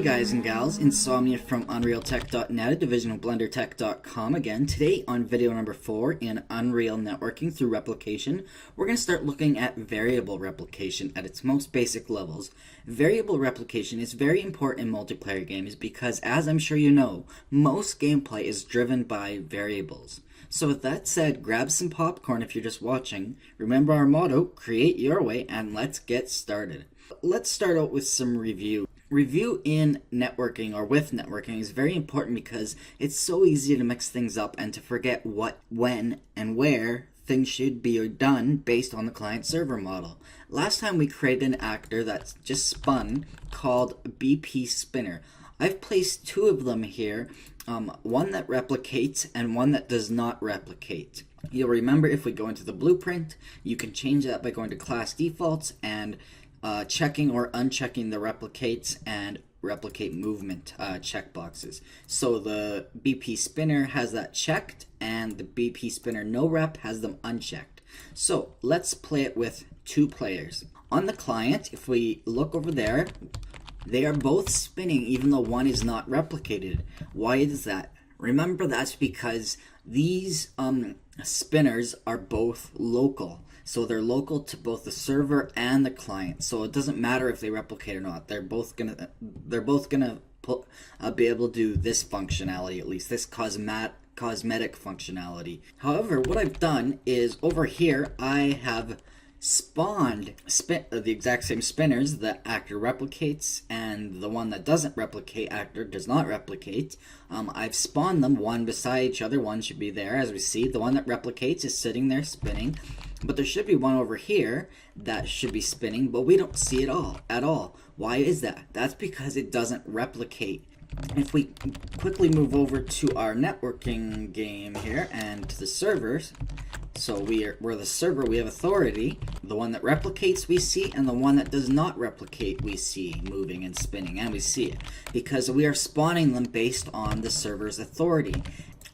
guys and gals, Insomnia from UnrealTek.net, a division of BlenderTek.com again. Today on video number 4 in Unreal Networking through Replication, we're going to start looking at variable replication at its most basic levels. Variable replication is very important in multiplayer games because, as I'm sure you know, most gameplay is driven by variables. So with that said, grab some popcorn if you're just watching. Remember our motto, create your way, and let's get started. Let's start out with some review. Review in networking or with networking is very important because it's so easy to mix things up and to forget what, when, and where things should be done based on the client-server model. Last time we created an actor that's just spun called BP Spinner. I've placed two of them here, one that replicates and one that does not replicate. You'll remember if we go into the blueprint, you can change that by going to class defaults and checking or unchecking the replicates and replicate movement checkboxes. So the BP Spinner has that checked and the BP Spinner no rep has them unchecked. So let's play it with two players. On the client, if we look over there, they are both spinning even though one is not replicated. Why is that? Remember, that's because these spinners are both local. So they're local to both the server and the client. So it doesn't matter if they replicate or not. They're both gonna be able to do this functionality, at least this cosmetic functionality. However, what I've done is over here I have spawned the exact same spinners. The actor replicates and the one that doesn't replicate, actor does not replicate. I've spawned them one beside each other. One should be there, as we see. The one that replicates is sitting there spinning, but there should be one over here that should be spinning, but we don't see it at all. Why is that? That's because it doesn't replicate. If we quickly move over to our networking game here and to the servers, so we're the server, we have authority. The one that replicates we see, and the one that does not replicate we see moving and spinning, and we see it because we are spawning them based on the server's authority.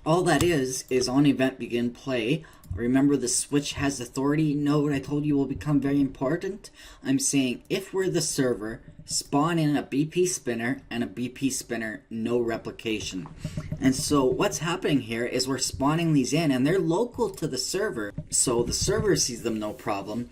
All that is on event begin play. Remember, the switch has authority. Know what I told you will become very important? I'm saying if we're the server, spawn in a BP spinner and a BP spinner no replication. And so what's happening here is we're spawning these in and they're local to the server. So the server sees them no problem,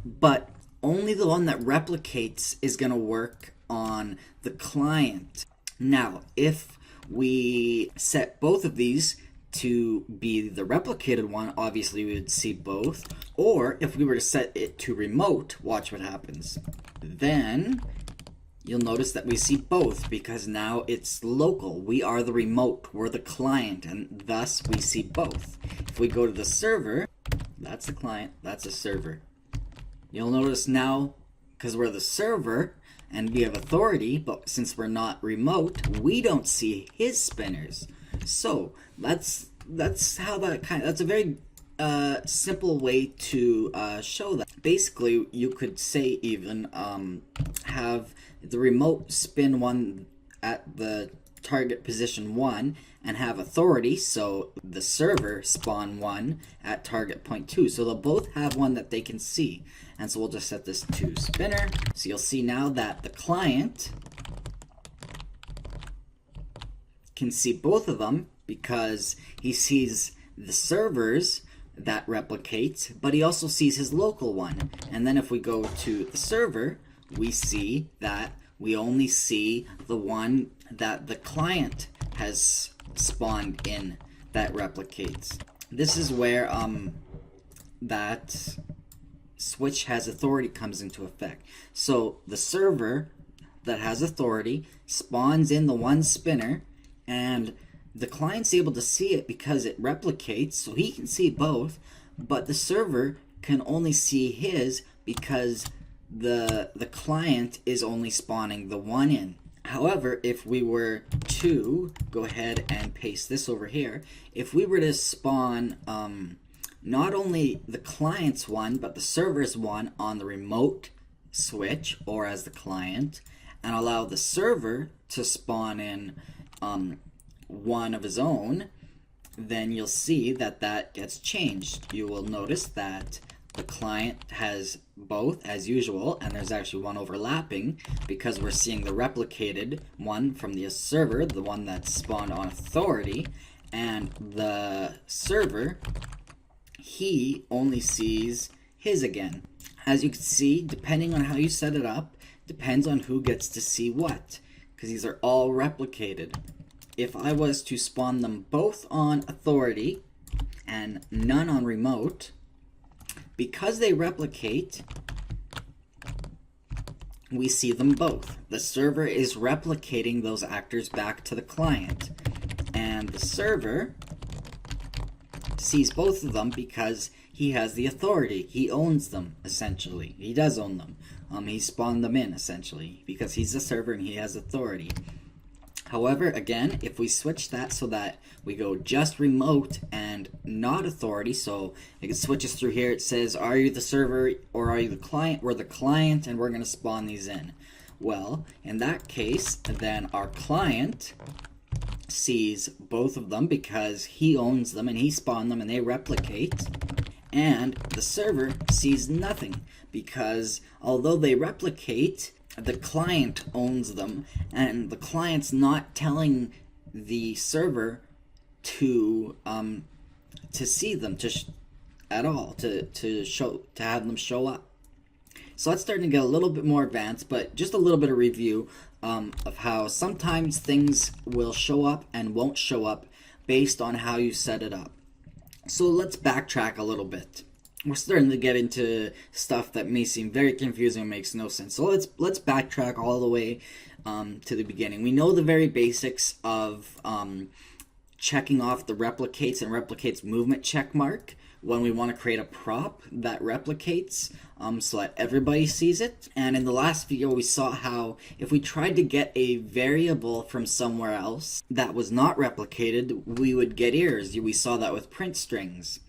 but only the one that replicates is going to work on the client. Now, if we set both of these to be the replicated one, obviously we would see both. Or if we were to set it to remote, watch what happens. Then you'll notice that we see both because now it's local. We are the remote, we're the client, and thus we see both. If we go to the server, that's the client, that's the server. You'll notice now, because we're the server and we have authority, but since we're not remote, we don't see his spinners. So that's how that's a very simple way to show that. Basically, you could say even have the remote spin one at the target position 1 and have authority, so the server spawn one at target point 2. So they'll both have one that they can see. And so we'll just set this to spinner. So you'll see now that the client can see both of them because he sees the servers that replicates, but he also sees his local one. And then if we go to the server, we see that we only see the one that the client has spawned in that replicates. This is where that switch has authority comes into effect. So the server that has authority spawns in the one spinner, and the client's able to see it because it replicates, so he can see both, but the server can only see his because the client is only spawning the one in. However, if we were to go ahead and paste this over here, if we were to spawn not only the client's one, but the server's one on the remote switch or as the client, and allow the server to spawn in one of his own, then you'll see that that gets changed. You will notice that the client has both as usual, and there's actually one overlapping because we're seeing the replicated one from the server, the one that's spawned on authority, and the server, he only sees his again. As you can see, depending on how you set it up, depends on who gets to see what, because these are all replicated. If I was to spawn them both on authority and none on remote, because they replicate, we see them both. The server is replicating those actors back to the client, and the server sees both of them because he has the authority. He owns them, essentially. He does own them. He spawned them in, essentially, because he's the server and he has authority. However, again, if we switch that so that we go just remote and not authority, so it switches through here, it says, are you the server or are you the client? We're the client and we're going to spawn these in. Well, in that case, then our client sees both of them because he owns them and he spawned them and they replicate. And the server sees nothing because although they replicate, the client owns them, and the client's not telling the server to see them at all, to have them show up. So that's starting to get a little bit more advanced, but just a little bit of review of how sometimes things will show up and won't show up based on how you set it up. So let's backtrack a little bit. We're starting to get into stuff that may seem very confusing and makes no sense. So let's backtrack all the way to the beginning. We know the very basics of checking off the replicates and replicates movement check mark when we want to create a prop that replicates so that everybody sees it. And in the last video we saw how if we tried to get a variable from somewhere else that was not replicated, we would get errors. We saw that with print strings.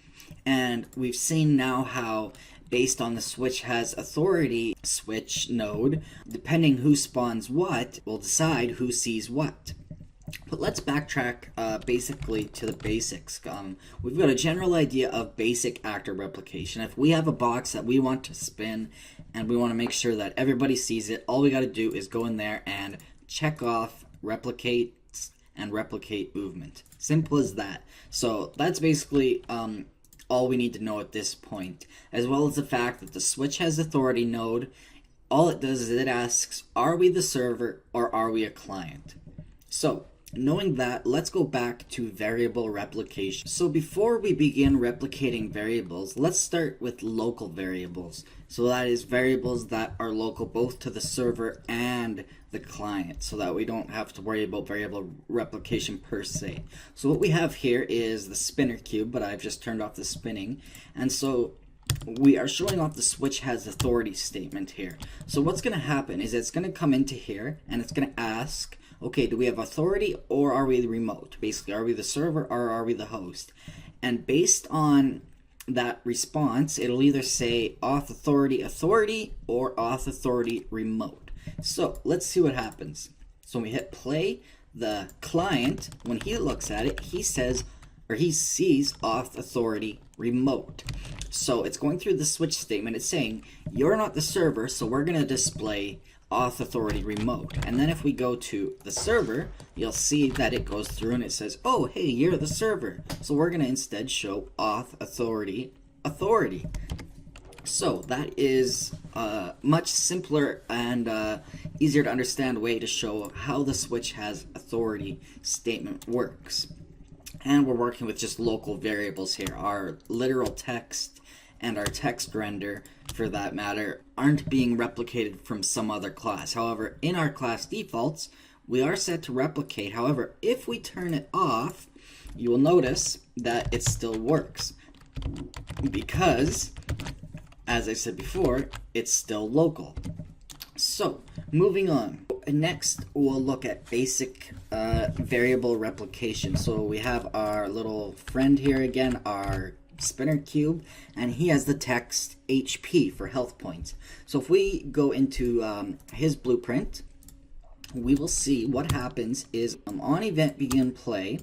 And we've seen now how based on the switch has authority switch node, depending who spawns what will decide who sees what. But let's backtrack basically to the basics. We've got a general idea of basic actor replication. If we have a box that we want to spin and we want to make sure that everybody sees it, all we got to do is go in there and check off replicates and replicate movement. Simple as that. So that's basically all we need to know at this point, as well as the fact that the switch has authority node. All it does is it asks, are we the server or are we a client? So knowing that, let's go back to variable replication. So before we begin replicating variables, let's start with local variables. So that is variables that are local both to the server and the client, so that we don't have to worry about variable replication per se. So what we have here is the spinner cube, but I've just turned off the spinning. And so we are showing off the switch has authority statement here. So what's going to happen is it's going to come into here and it's going to ask, okay, do we have authority or are we the remote? Basically, are we the server or are we the host? And based on that response, it'll either say auth authority or auth authority remote. So let's see what happens. So when we hit play, the client, when he looks at it, he says, or he sees auth authority remote. So it's going through the switch statement. It's saying, you're not the server, so we're going to display auth authority remote. And then if we go to the server, you'll see that it goes through and it says, oh, hey, you're the server. So we're going to instead show auth authority. So that is a much simpler and easier to understand way to show how the switch has authority statement works. And we're working with just local variables here. Our literal text and our text render, for that matter, aren't being replicated from some other class. However, in our class defaults, we are set to replicate. However, if we turn it off, you will notice that it still works because, as I said before, it's still local. So, moving on. Next, we'll look at basic variable replication. So we have our little friend here again, our spinner cube, and he has the text HP for health points. So if we go into his blueprint, we will see what happens is on event begin play,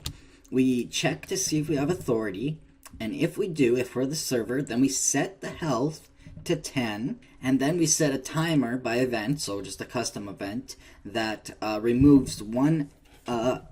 we check to see if we have authority, and if we do, if we're the server, then we set the health to 10, and then we set a timer by event, so just a custom event, that removes one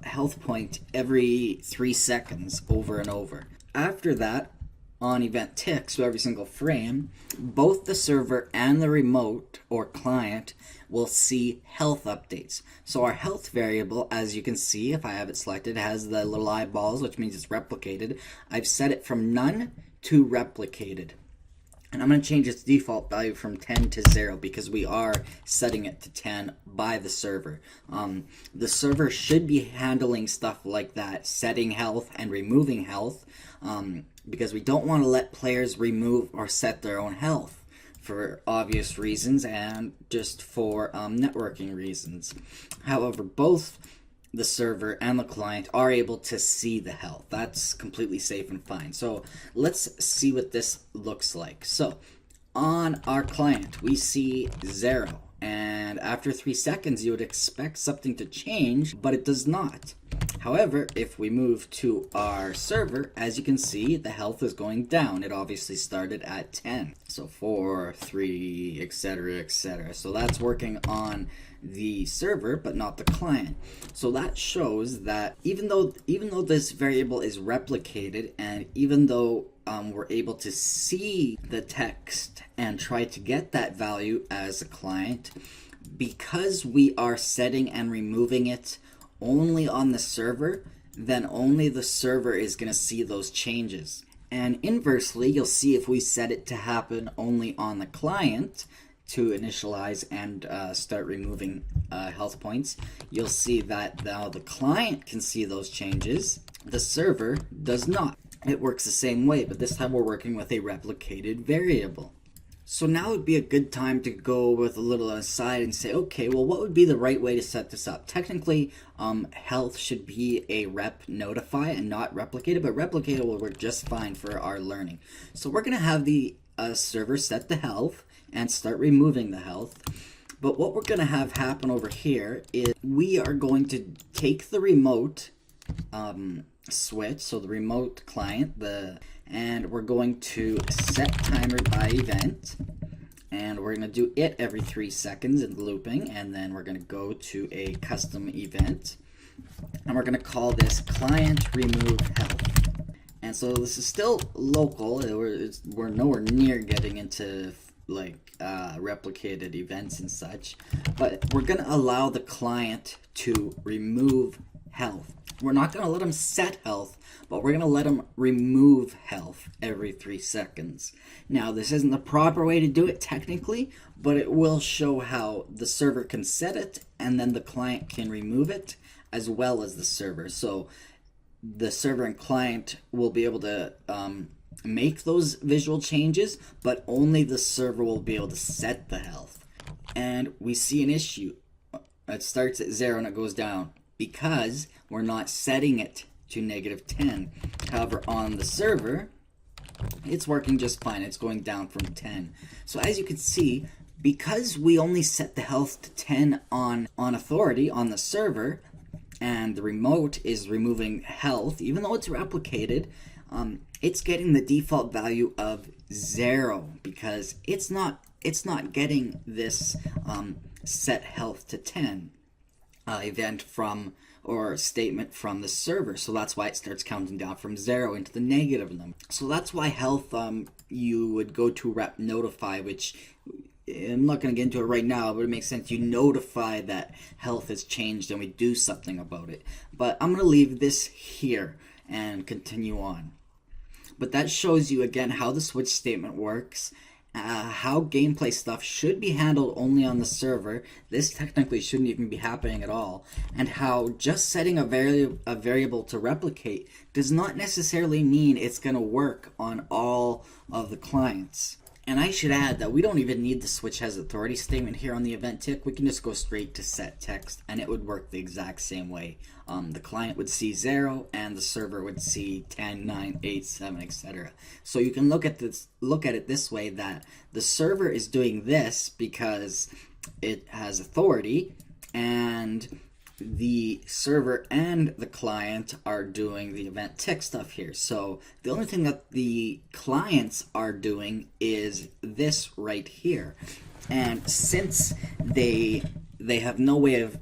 health point every 3 seconds over and over. After that, on event tick, so every single frame, both the server and the remote or client will see health updates. So our health variable, as you can see, if I have it selected, has the little eyeballs, which means it's replicated. I've set it from none to replicated. And I'm going to change its default value from 10 to 0 because we are setting it to 10 by the server. The server should be handling stuff like that, setting health and removing health, because we don't want to let players remove or set their own health for obvious reasons and just for networking reasons. However, both the server and the client are able to see the health. That's completely safe and fine. So let's see what this looks like. So on our client, we see 0. And after 3 seconds, you would expect something to change, but it does not. However, if we move to our server, as you can see, the health is going down. It obviously started at 10. So 4, 3, etc., etc. So that's working on the server, but not the client. So that shows that even though this variable is replicated, and even though we're able to see the text and try to get that value as a client, because we are setting and removing it only on the server, then only the server is going to see those changes. And inversely, you'll see if we set it to happen only on the client to initialize and start removing health points, you'll see that now the client can see those changes, the server does not. It works the same way, but this time we're working with a replicated variable. So now would be a good time to go with a little aside and say, okay, well, what would be the right way to set this up? Technically, health should be a rep notify and not replicated, but replicated will work just fine for our learning. So we're going to have the server set the health and start removing the health. But what we're going to have happen over here is we are going to take the remote switch, so the remote client, and we're going to set timer by event, and we're going to do it every 3 seconds in looping, and then we're going to go to a custom event, and we're going to call this client remove health. And so this is still local. We're nowhere near getting into like replicated events and such, but we're going to allow the client to remove health. We're not going to let them set health, but we're going to let them remove health every 3 seconds. Now, this isn't the proper way to do it technically, but it will show how the server can set it and then the client can remove it as well as the server. So the server and client will be able to make those visual changes, but only the server will be able to set the health. And we see an issue. It starts at 0 and it goes down because we're not setting it to -10. However, on the server, it's working just fine. It's going down from 10. So as you can see, because we only set the health to 10 on authority on the server, and the remote is removing health, even though it's replicated, it's getting the default value of 0 because it's not getting this set health to 10 event from or statement from the server. So that's why it starts counting down from 0 into the negative number. So that's why health you would go to rep notify, which I'm not going to get into it right now, but it makes sense. You notify that health has changed and we do something about it. But I'm going to leave this here and continue on. But that shows you again how the switch statement works, how gameplay stuff should be handled only on the server. This technically shouldn't even be happening at all, and how just setting a variable to replicate does not necessarily mean it's going to work on all of the clients. And I should add that we don't even need the switch has authority statement here on the event tick. We can just go straight to set text and it would work the exact same way. The client would see 0 and the server would see 10, 9, 8, 7, etc. So you can look at it this way, that the server is doing this because it has authority, and the server and the client are doing the event tick stuff here. So the only thing that the clients are doing is this right here. And since they have no way of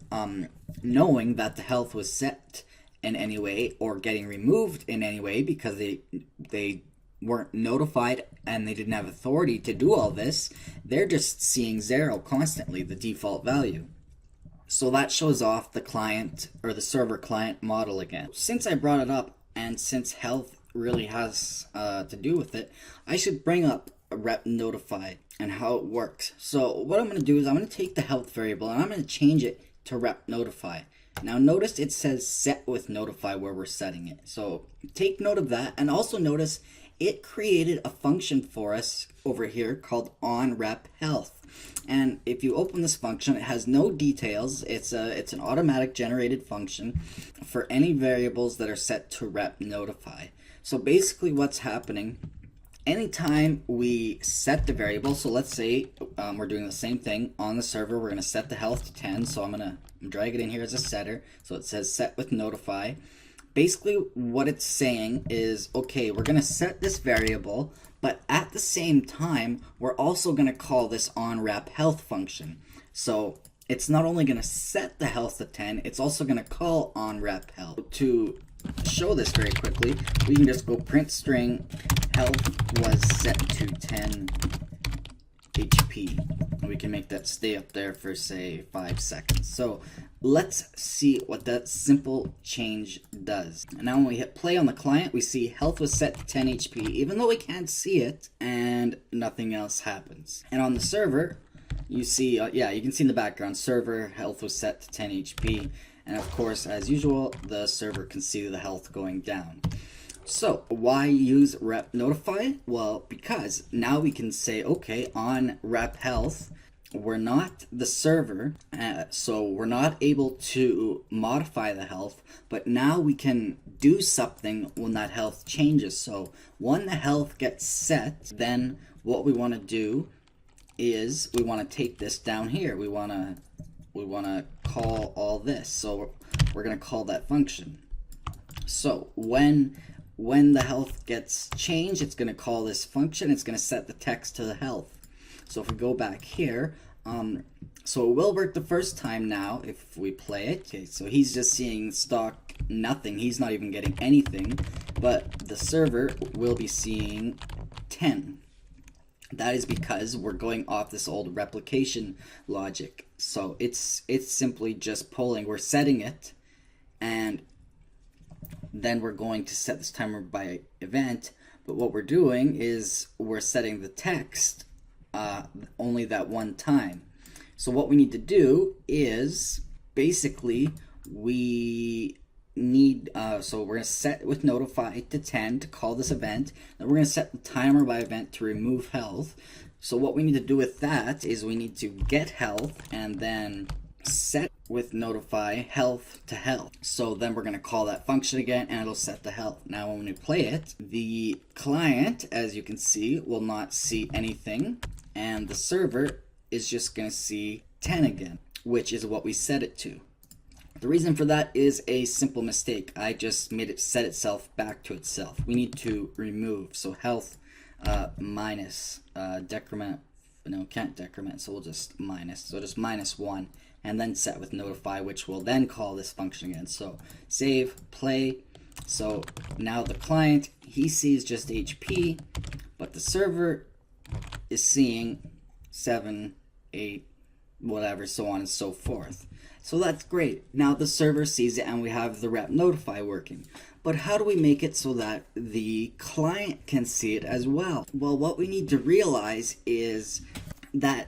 knowing that the health was set in any way or getting removed in any way, because they weren't notified and they didn't have authority to do all this, they're just seeing 0 constantly, the default value. So that shows off the client or the server client model again. Since I brought it up, and since health really has to do with it, I should bring up a rep notify and how it works. So what I'm going to do is I'm going to take the health variable and I'm going to change it to rep notify. Now notice it says set with notify where we're setting it. So take note of that, and also notice it created a function for us over here called onRepHealth. And if you open this function, it has no details. It's an automatic generated function for any variables that are set to rep notify. So basically what's happening, anytime we set the variable, so let's say we're doing the same thing on the server, we're going to set the health to 10. So I'm going to drag it in here as a setter. So it says set with notify. Basically what it's saying is, okay, we're going to set this variable, but at the same time, we're also going to call this onRepHealth function. So it's not only going to set the health to 10, it's also going to call onRepHealth. To show this very quickly, we can just go print string health was set to 10 HP. And we can make that stay up there for, say, 5 seconds. So let's see what that simple change does. And now when we hit play on the client, we see health was set to 10 HP, even though we can't see it, and nothing else happens. And on the server, you see, yeah, you can see in the background, server health was set to 10 HP. And of course, as usual, the server can see the health going down. So why use rep notify? Well, because now we can say, okay, on rep health, we're not the server, so we're not able to modify the health, but now we can do something when that health changes. So when the health gets set, then what we want to do is we want to take this down here. We want to call all this. So we're going to call that function. So when the health gets changed, it's going to call this function. It's going to set the text to the health. So if we go back here, so it will work the first time now if we play it. Okay, so he's just seeing stock nothing. He's not even getting anything, but the server will be seeing 10. That is because we're going off this old replication logic. So it's simply just pulling. We're setting it, and then we're going to set this timer by event. But what we're doing is we're setting the text only that one time. So what we need to do is basically we need, so we're going to set with notify to 10 to call this event. Then we're going to set the timer by event to remove health. So what we need to do with that is we need to get health and then set with notify health to health. So then we're going to call that function again and it'll set the health. Now when we play it, the client, as you can see, will not see anything, and the server is just going to see 10 again, which is what we set it to. The reason for that is a simple mistake. I just made it set itself back to itself. We need to remove, so health minus decrement, no, can't decrement, so we'll just minus, so just -1, and then set with notify, which will then call this function again. So save, play. So now the client, he sees just HP, but the server is seeing 7, 8, whatever, so on and so forth. So that's great. Now the server sees it and we have the rep notify working. But how do we make it so that the client can see it as well? Well, what we need to realize is that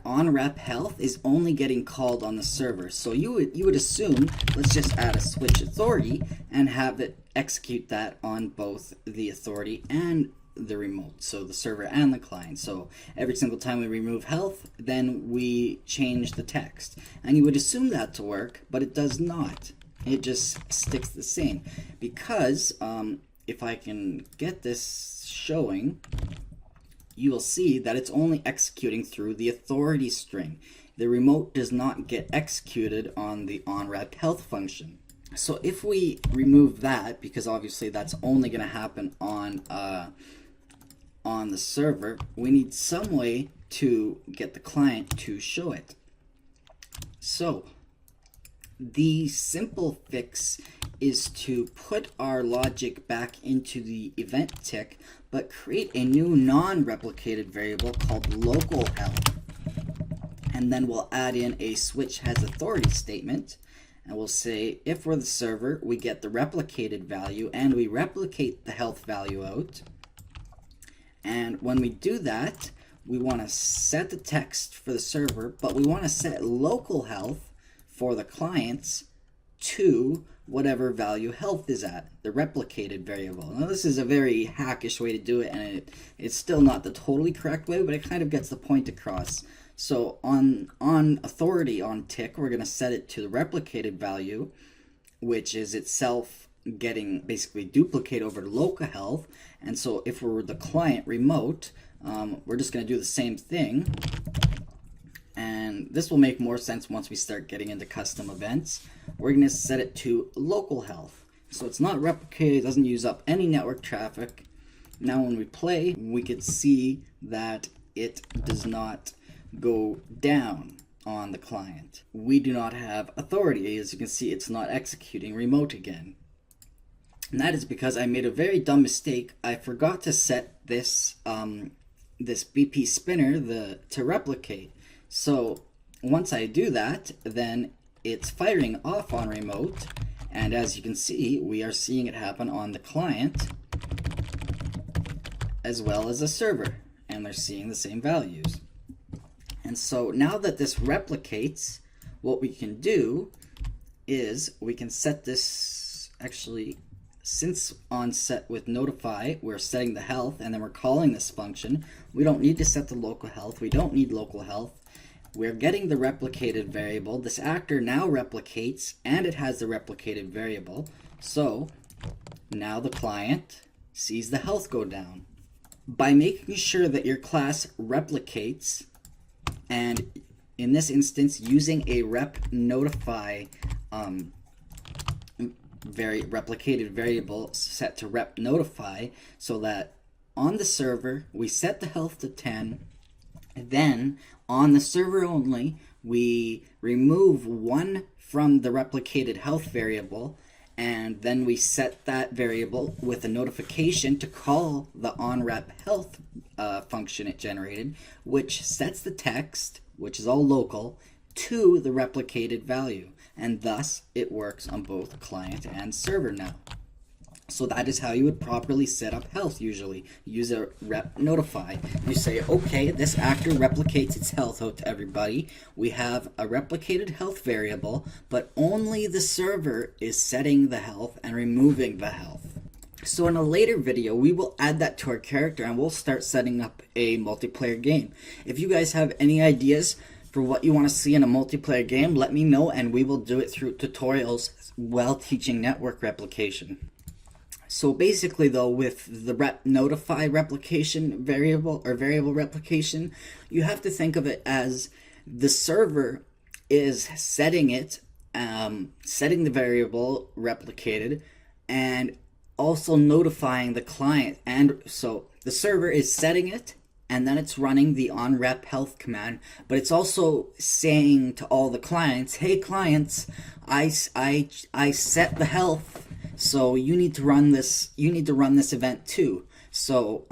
on rep health is only getting called on the server. So you would assume, let's just add a switch authority and have it execute that on both the authority and the remote, so the server and the client. So every single time we remove health, then we change the text, and you would assume that to work, but it does not. It just sticks the same, because if I can get this showing, you will see that it's only executing through the authority string. If the remote does not get executed on the onRep health function. So if we remove that, because obviously that's only going to happen on the server, we need some way to get the client to show it. So the simple fix is to put our logic back into the event tick, but create a new non-replicated variable called local health. And then we'll add in a switch has authority statement, and we'll say if we're the server, we get the replicated value and we replicate the health value out. And when we do that, we want to set the text for the server, but we want to set local health for the clients to whatever value health is at, the replicated variable. Now this is a very hackish way to do it, and it's still not the totally correct way, but it kind of gets the point across. So on authority on tick, we're going to set it to the replicated value, which is itself getting basically duplicate over to local health. And so if we're the client remote, we're just going to do the same thing. And this will make more sense once we start getting into custom events. We're going to set it to local health. So it's not replicated, it doesn't use up any network traffic. Now when we play, we can see that it does not go down on the client. We do not have authority. As you can see, it's not executing remote again. And that is because I made a very dumb mistake. I forgot to set this this BP spinner to replicate. So once I do that, then it's firing off on remote, and as you can see, we are seeing it happen on the client as well as the server, and they're seeing the same values. And so now that this replicates, what we can do is we can set this, actually, since on set with notify, we're setting the health and then we're calling this function. We don't need to set the local health. We don't need local health. We're getting the replicated variable. This actor now replicates and it has the replicated variable. So now the client sees the health go down. By making sure that your class replicates, and in this instance using a rep notify replicated variable set to rep notify, so that on the server we set the health to 10, then on the server only we remove 1 from the replicated health variable, and then we set that variable with a notification to call the onRep health function it generated, which sets the text, which is all local, to the replicated value, and thus it works on both client and server now. So that is how you would properly set up health usually. Use a rep notify. You say, okay, this actor replicates its health out to everybody. We have a replicated health variable, but only the server is setting the health and removing the health. So in a later video, we will add that to our character and we'll start setting up a multiplayer game. If you guys have any ideas for what you want to see in a multiplayer game, let me know and we will do it through tutorials while teaching network replication. So basically though, with the rep notify replication variable or variable replication, you have to think of it as the server is setting it, setting the variable replicated, and also notifying the client. And so the server is setting it, and then it's running the onRep health command, but it's also saying to all the clients, hey clients, I set the health, so you need to run this event too. So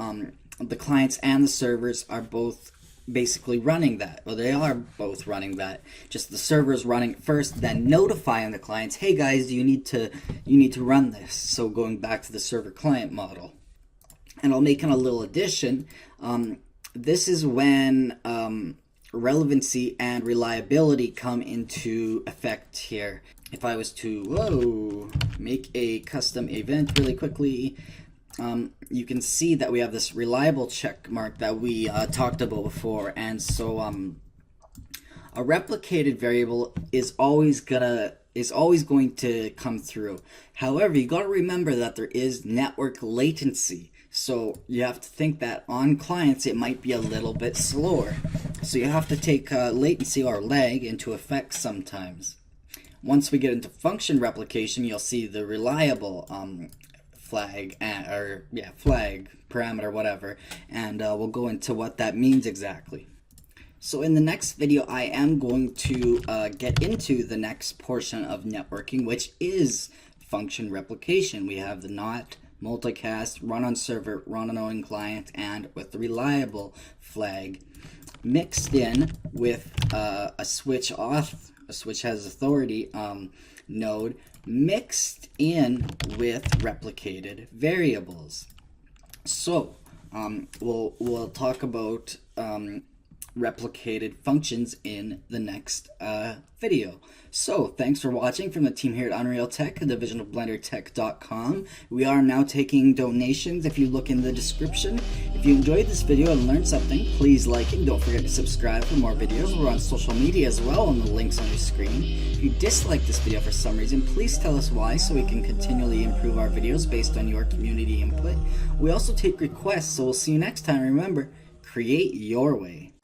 the clients and the servers are both basically running that. Well, they are both running that. Just the server's running it first, then notifying the clients, hey guys, you need to run this. So going back to the server client model. And I'll make in a little addition. This is when relevancy and reliability come into effect here. If I was to make a custom event really quickly, you can see that we have this reliable check mark that we talked about before, and so a replicated variable is always going to come through. However, you got to remember that there is network latency. So you have to think that on clients it might be a little bit slower. So you have to take latency or lag into effect sometimes. Once we get into function replication, you'll see the reliable flag parameter, whatever, and we'll go into what that means exactly. So in the next video, I am going to get into the next portion of networking, which is function replication. We have the not, multicast, run on server, run on own client, and with the reliable flag mixed in with a switch auth, a switch has authority node mixed in with replicated variables. So we'll talk about replicated functions in the next video. So thanks for watching from the team here at UnrealTek, a division of BlenderTek.com. We are now taking donations if you look in the description. If you enjoyed this video and learned something, please like it and don't forget to subscribe for more videos. We're on social media as well on the links on your screen. If you dislike this video for some reason, please tell us why so we can continually improve our videos based on your community input. We also take requests, so we'll see you next time. Remember, create your way.